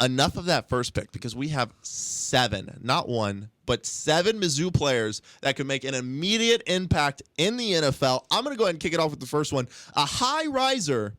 enough of that first pick because we have 7, not 1, but 7 Mizzou players that could make an immediate impact in the NFL. I'm going to go ahead and kick it off with the first one. A high riser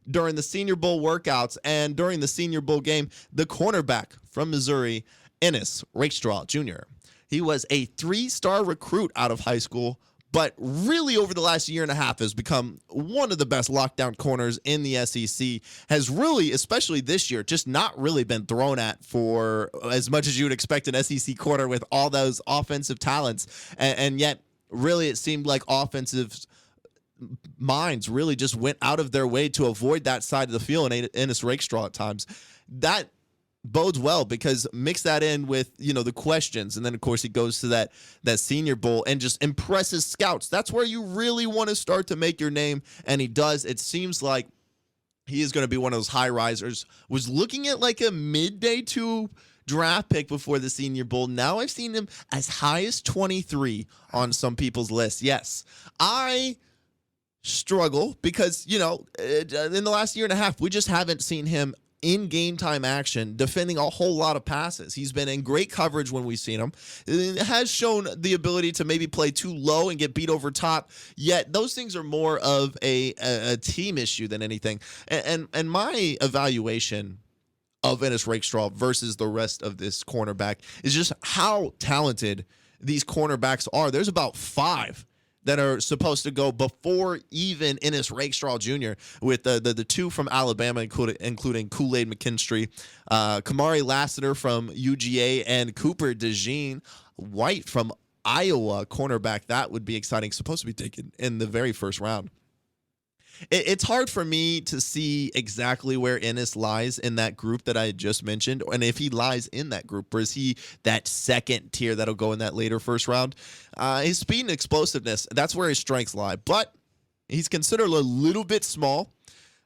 during the Senior Bowl workouts and during the Senior Bowl game, the cornerback from Missouri, Ennis Rakestraw Jr. He was a 3-star recruit out of high school, but really over the last year and a half has become one of the best lockdown corners in the SEC, has really, especially this year, just not really been thrown at for as much as you would expect an SEC corner with all those offensive talents. And yet, really, it seemed like offensive minds really just went out of their way to avoid that side of the field and Ennis Rakestraw at times. That bodes well because mix that in with, the questions. And then, of course, he goes to that Senior Bowl and just impresses scouts. That's where you really want to start to make your name. And he does. It seems like he is going to be one of those high risers. Was looking at like a midday 2 draft pick before the Senior Bowl. Now I've seen him as high as 23 on some people's lists. Yes, I struggle because, in the last year and a half, we just haven't seen him in game time action defending a whole lot of passes. He's been in great coverage when we've seen him. It has shown the ability to maybe play too low and get beat over top, yet those things are more of a team issue than anything. And my evaluation of Ennis Rakestraw versus the rest of this cornerback is just how talented these cornerbacks are. There's about 5 that are supposed to go before even Ennis Rakestraw Jr. with the 2 from Alabama, including Kool-Aid McKinstry, Kamari Lassiter from UGA, and Cooper DeJean White from Iowa, cornerback. That would be exciting. Supposed to be taken in the very first round. It's hard for me to see exactly where Ennis lies in that group that I just mentioned, and if he lies in that group, or is he that second tier that'll go in that later first round. His speed and explosiveness, that's where his strengths lie, but he's considered a little bit small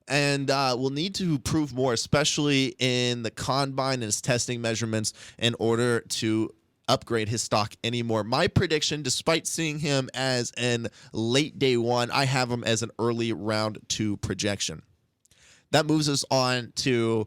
and will need to prove more, especially in the combine and his testing measurements in order to upgrade his stock anymore. My prediction, despite seeing him as an late day 1, I have him as an early round 2 projection. That moves us on to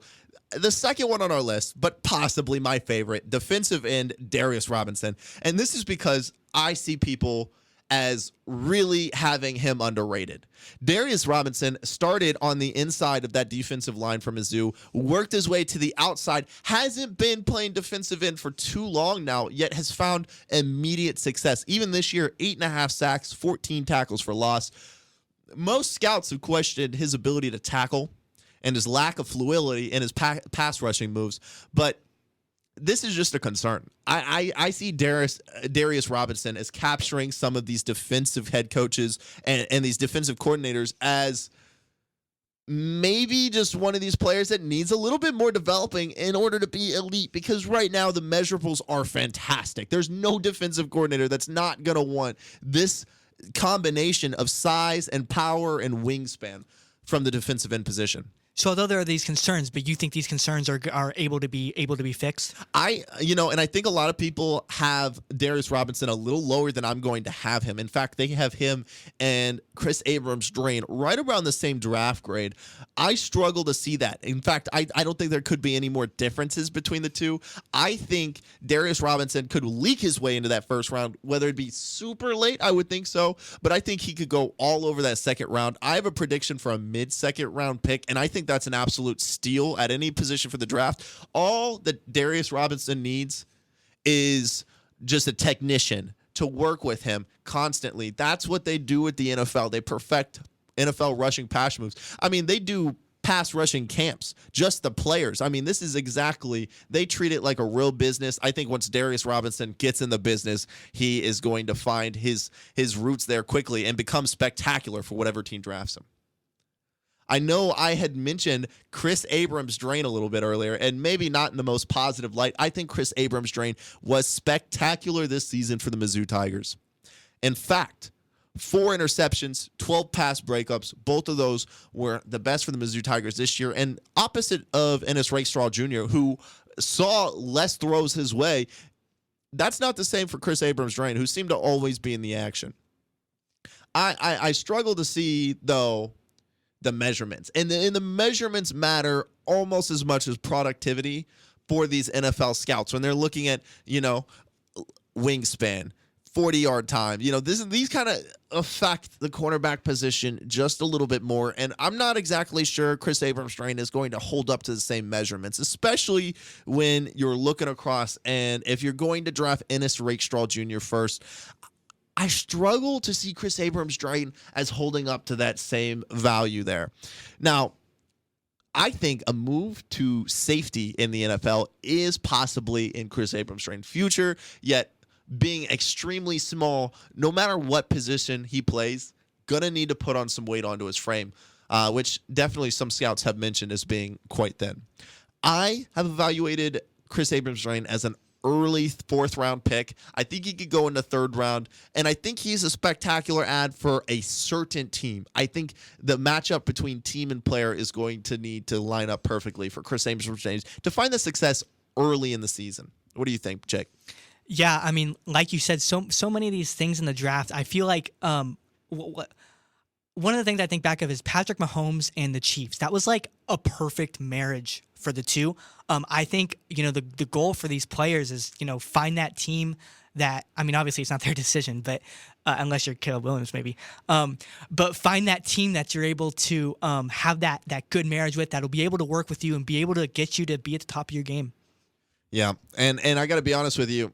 the second one on our list, but possibly my favorite, defensive end Darius Robinson. And this is because I see people as really having him underrated. Darius Robinson started on the inside of that defensive line for Mizzou, worked his way to the outside, hasn't been playing defensive end for too long now, yet has found immediate success. Even this year, 8.5 sacks, 14 tackles for loss. Most scouts have questioned his ability to tackle and his lack of fluidity in his pass rushing moves, but this is just a concern. I see Darius Robinson as capturing some of these defensive head coaches and these defensive coordinators as maybe just one of these players that needs a little bit more developing in order to be elite, because right now the measurables are fantastic. There's no defensive coordinator that's not going to want this combination of size and power and wingspan from the defensive end position. So although there are these concerns, but you think these concerns are able to be fixed? And I think a lot of people have Darius Robinson a little lower than I'm going to have him. In fact, they have him and Chris Abrams-Drain right around the same draft grade. I struggle to see that. In fact, I don't think there could be any more differences between the two. I think Darius Robinson could leak his way into that first round, whether it be super late, I would think so, but I think he could go all over that second round. I have a prediction for a mid-second round pick, and I think that's an absolute steal at any position for the draft. All that Darius Robinson needs is just a technician to work with him constantly. That's what they do at the NFL. They perfect NFL rushing pass moves. I mean, they do pass rushing camps, just the players. I mean, this is exactly, they treat it like a real business. I think once Darius Robinson gets in the business, he is going to find his roots there quickly and become spectacular for whatever team drafts him. I know I had mentioned Chris Abrams-Drain a little bit earlier, and maybe not in the most positive light. I think Chris Abrams-Drain was spectacular this season for the Mizzou Tigers. In fact, 4 interceptions, 12 pass breakups. Both of those were the best for the Mizzou Tigers this year. And opposite of Ennis Rakestraw Jr., who saw less throws his way, that's not the same for Chris Abrams-Drain, who seemed to always be in the action. I struggle to see, though, the measurements. And the measurements matter almost as much as productivity for these NFL scouts when they're looking at, wingspan, 40-yard time. These kind of affect the cornerback position just a little bit more. And I'm not exactly sure Chris Abrams-Draine is going to hold up to the same measurements, especially when you're looking across. And if you're going to draft Ennis Rakestraw Jr. first, I struggle to see Chris Abrams-Draine as holding up to that same value there. Now, I think a move to safety in the NFL is possibly in Chris Abrams-Draine's future, yet being extremely small, no matter what position he plays, gonna need to put on some weight onto his frame, which definitely some scouts have mentioned as being quite thin. I have evaluated Chris Abrams-Draine as an early fourth-round pick. I think he could go in the third round, and I think he's a spectacular ad for a certain team. I think the matchup between team and player is going to need to line up perfectly for Chris Abrams-Draine to find the success early in the season. What do you think, Jake? Yeah, I mean, like you said, so many of these things in the draft, I feel like one of the things I think back of is Patrick Mahomes and the Chiefs. That was like a perfect marriage for the two. I think, the goal for these players is, find that team that, I mean, obviously it's not their decision, but unless you're Caleb Williams, maybe. But find that team that you're able to have that good marriage with, that'll be able to work with you and be able to get you to be at the top of your game. Yeah, and I got to be honest with you.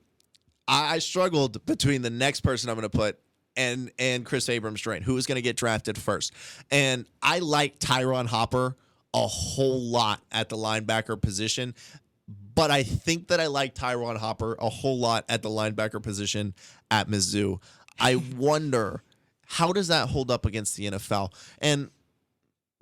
I struggled between the next person I'm going to put and Chris Abrams-Draine, who is going to get drafted first. And I like Tyron Hopper a whole lot at the linebacker position, but I think that I like Tyron Hopper a whole lot at the linebacker position at Mizzou. I wonder, how does that hold up against the NFL? And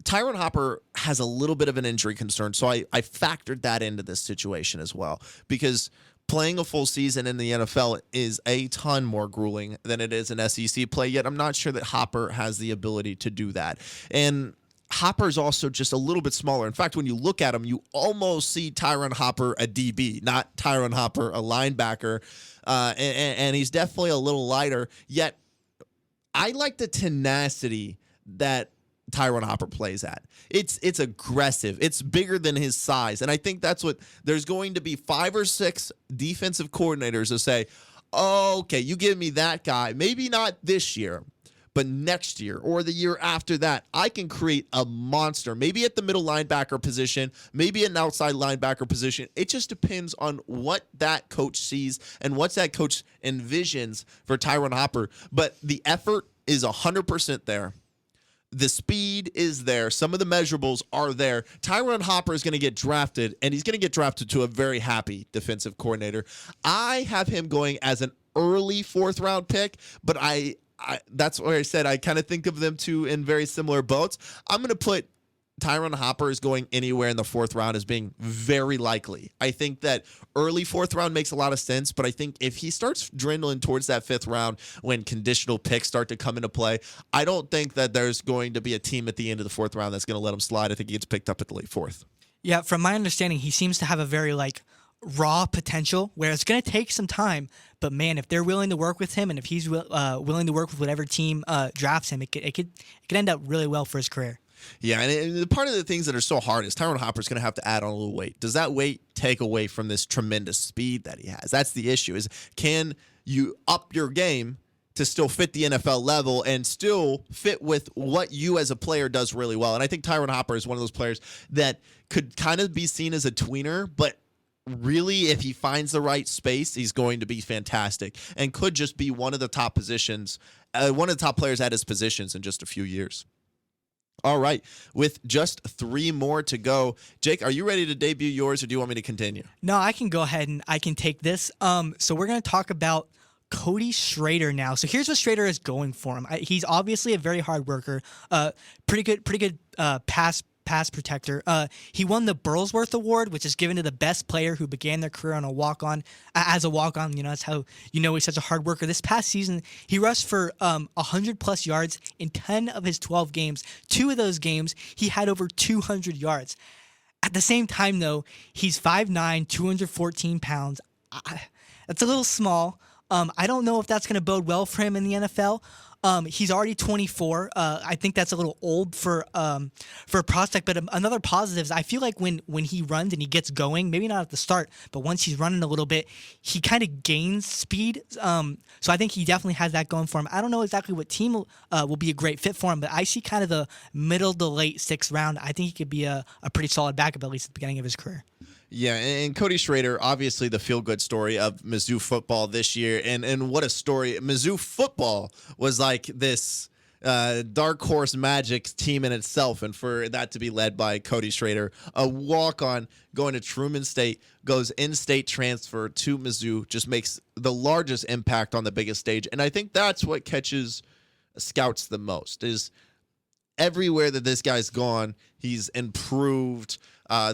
Tyron Hopper has a little bit of an injury concern, so I factored that into this situation as well, because playing a full season in the NFL is a ton more grueling than it is an SEC play, yet I'm not sure that Hopper has the ability to do that. And Hopper is also just a little bit smaller. In fact, when you look at him, you almost see Tyron Hopper a DB, not Tyron Hopper a linebacker, and he's definitely a little lighter, yet I like the tenacity that Tyron Hopper plays at. It's aggressive. It's bigger than his size. And I think that's what there's going to be 5 or 6 defensive coordinators who say, oh, okay, you give me that guy, maybe not this year, but next year or the year after that, I can create a monster, maybe at the middle linebacker position, maybe an outside linebacker position. It just depends on what that coach sees and what that coach envisions for Tyron Hopper. But the effort is 100% there. The speed is there. Some of the measurables are there. Tyron Hopper is going to get drafted, and he's going to get drafted to a very happy defensive coordinator. I have him going as an early fourth-round pick, but I that's where I said I kind of think of them two in very similar boats. I'm going to put Tyron Hopper is going anywhere in the fourth round as being very likely. I think that early fourth round makes a lot of sense, but I think if he starts dwindling towards that fifth round when conditional picks start to come into play, I don't think that there's going to be a team at the end of the fourth round that's going to let him slide. I think he gets picked up at the late fourth. Yeah, from my understanding, he seems to have a very raw potential where it's going to take some time, but man, if they're willing to work with him and if he's willing to work with whatever team drafts him, it could end up really well for his career. Yeah, and part of the things that are so hard is Tyron Hopper's going to have to add on a little weight. Does that weight take away from this tremendous speed that he has? That's the issue, is can you up your game to still fit the NFL level and still fit with what you as a player does really well? And I think Tyron Hopper is one of those players that could kind of be seen as a tweener, but really, if he finds the right space, he's going to be fantastic and could just be one of the top positions, one of the top players at his positions in just a few years. All right, with just 3 more to go, Jake, are you ready to debut yours, or do you want me to continue? No, I can go ahead and I can take this. So we're going to talk about Cody Schrader now. So here's what Schrader is going for him. He's obviously a very hard worker, pretty good pass protector. He won the Burlsworth Award, which is given to the best player who began their career on as a walk-on. That's how he's such a hard worker. This past season, he rushed for 100-plus yards in 10 of his 12 games. 2 of those games, he had over 200 yards. At the same time, though, he's 5'9", 214 pounds. That's a little small. I don't know if that's going to bode well for him in the NFL. He's already 24. I think that's a little old for a prospect. But another positive is I feel like when he runs and he gets going, maybe not at the start, but once he's running a little bit, he kind of gains speed. So I think he definitely has that going for him. I don't know exactly what team will be a great fit for him, but I see kind of the middle to late 6th round. I think he could be a pretty solid backup, at least at the beginning of his career. Yeah, and Cody Schrader, obviously the feel-good story of Mizzou football this year, and what a story. Mizzou football was like this dark horse magic team in itself, and for that to be led by Cody Schrader, a walk-on going to Truman State, goes in-state transfer to Mizzou, just makes the largest impact on the biggest stage, and I think that's what catches scouts the most, is everywhere that this guy's gone, he's improved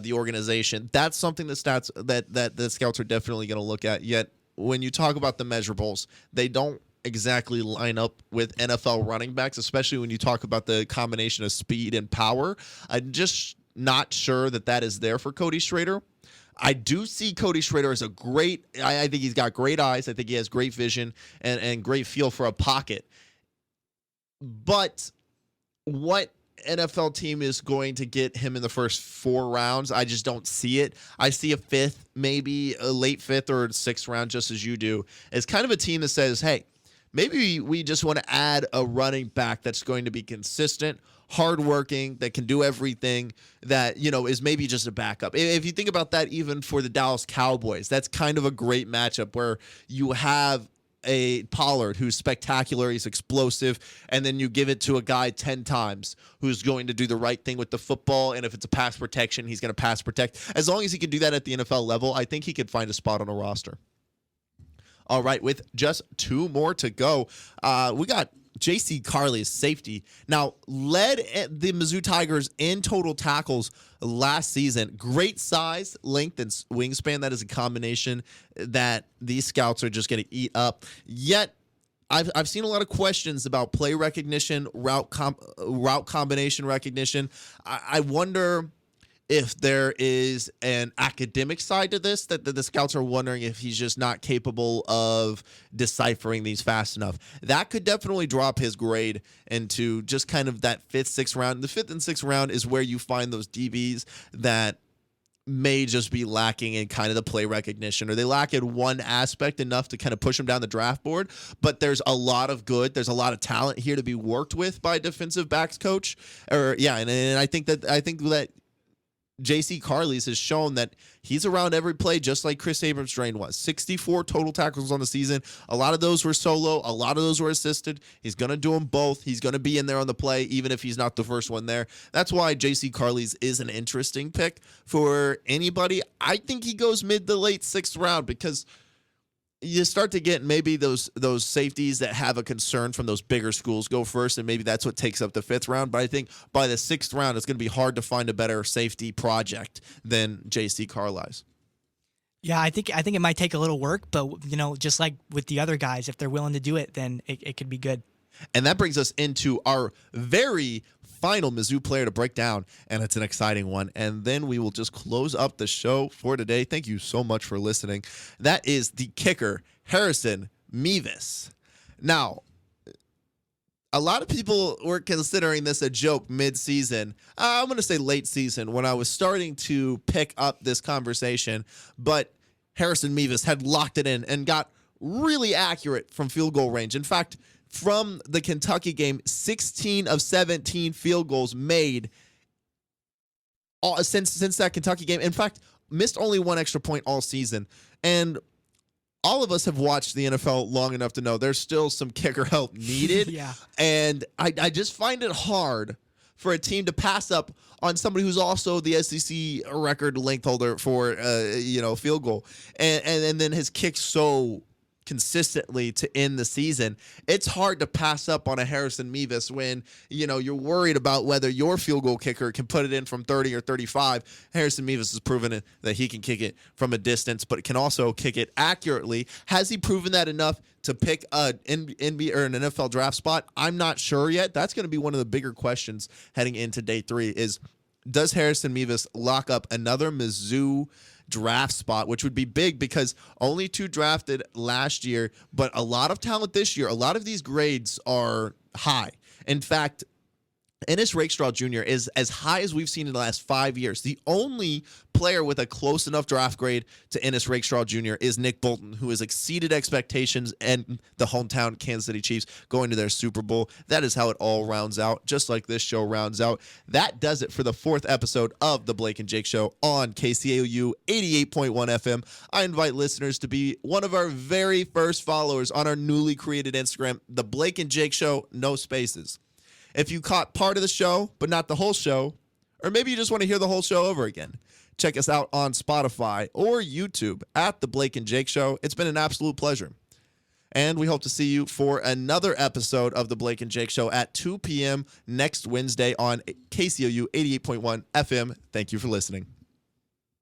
the organization. That's something that the scouts are definitely going to look at. Yet, when you talk about the measurables, they don't exactly line up with NFL running backs, especially when you talk about the combination of speed and power. I'm just not sure that is there for Cody Schrader. I do see Cody Schrader as a great – I think he's got great eyes. I think he has great vision and great feel for a pocket. But what NFL team is going to get him in the first 4 rounds? I just don't see it. I see a 5th, maybe a late 5th or 6th round, just as you do. It's kind of a team that says, hey, maybe we just want to add a running back that's going to be consistent, hardworking, that can do everything, that, is maybe just a backup. If you think about that, even for the Dallas Cowboys, that's kind of a great matchup where you have a Pollard who's spectacular, he's explosive, and then you give it to a guy 10 times who's going to do the right thing with the football, and if it's a pass protection, he's going to pass protect. As long as he can do that at the NFL level, I think he could find a spot on a roster. All right, with just 2 more to go, we got J.C. Carley's safety. Now, led the Mizzou Tigers in total tackles last season. Great size, length, and wingspan. That is a combination that these scouts are just going to eat up. Yet, I've seen a lot of questions about play recognition, route combination recognition. I wonder if there is an academic side to this, that the scouts are wondering if he's just not capable of deciphering these fast enough. That could definitely drop his grade into just kind of that 5th, 6th round. The 5th and 6th round is where you find those DBs that may just be lacking in kind of the play recognition, or they lack in one aspect enough to kind of push them down the draft board. But there's a lot of there's a lot of talent here to be worked with by a defensive backs coach. And I think that J.C. Carley's has shown that he's around every play, just like Chris Abrams-Drain was. 64 total tackles on the season. A lot of those were solo. A lot of those were assisted. He's going to do them both. He's going to be in there on the play, even if he's not the first one there. That's why J.C. Carley's is an interesting pick for anybody. I think he goes mid to late 6th round, because you start to get maybe those safeties that have a concern from those bigger schools go first, and maybe that's what takes up the 5th round. But I think by the 6th round, it's going to be hard to find a better safety project than J.C. Carley's. Yeah, I think it might take a little work, but just like with the other guys, if they're willing to do it, then it could be good. And that brings us into our very final Mizzou player to break down, and it's an exciting one. And then we will just close up the show for today. Thank you so much for listening. That is the kicker, Harrison Mevis. Now, a lot of people were considering this a joke mid-season. I'm going to say late season, when I was starting to pick up this conversation. But Harrison Mevis had locked it in and got really accurate from field goal range. In fact, from the Kentucky game, 16 of 17 field goals made since that Kentucky game. In fact, missed only 1 extra point all season. And all of us have watched the NFL long enough to know there's still some kicker help needed. Yeah. And I just find it hard for a team to pass up on somebody who's also the SEC record length holder for field goal. And then his kick so consistently to end the season. It's hard to pass up on a Harrison Mevis when, you're worried about whether your field goal kicker can put it in from 30 or 35. Harrison Mevis has proven it that he can kick it from a distance, but can also kick it accurately. Has he proven that enough to pick an NBA or an NFL draft spot? I'm not sure yet. That's going to be one of the bigger questions heading into day 3 is, does Harrison Mevis lock up another Mizzou draft spot, which would be big because only 2 drafted last year, but a lot of talent this year. A lot of these grades are high. In fact, Ennis Rakestraw Jr. is as high as we've seen in the last 5 years. The only player with a close enough draft grade to Ennis Rakestraw Jr. is Nick Bolton, who has exceeded expectations and the hometown Kansas City Chiefs going to their Super Bowl. That is how it all rounds out, just like this show rounds out. That does it for the 4th episode of the Blake and Jake Show on KCOU 88.1 FM. I invite listeners to be one of our very first followers on our newly created Instagram, the Blake and Jake Show, no spaces. If you caught part of the show, but not the whole show, or maybe you just want to hear the whole show over again, check us out on Spotify or YouTube at The Blake and Jake Show. It's been an absolute pleasure. And we hope to see you for another episode of The Blake and Jake Show at 2 p.m. next Wednesday on KCOU 88.1 FM. Thank you for listening.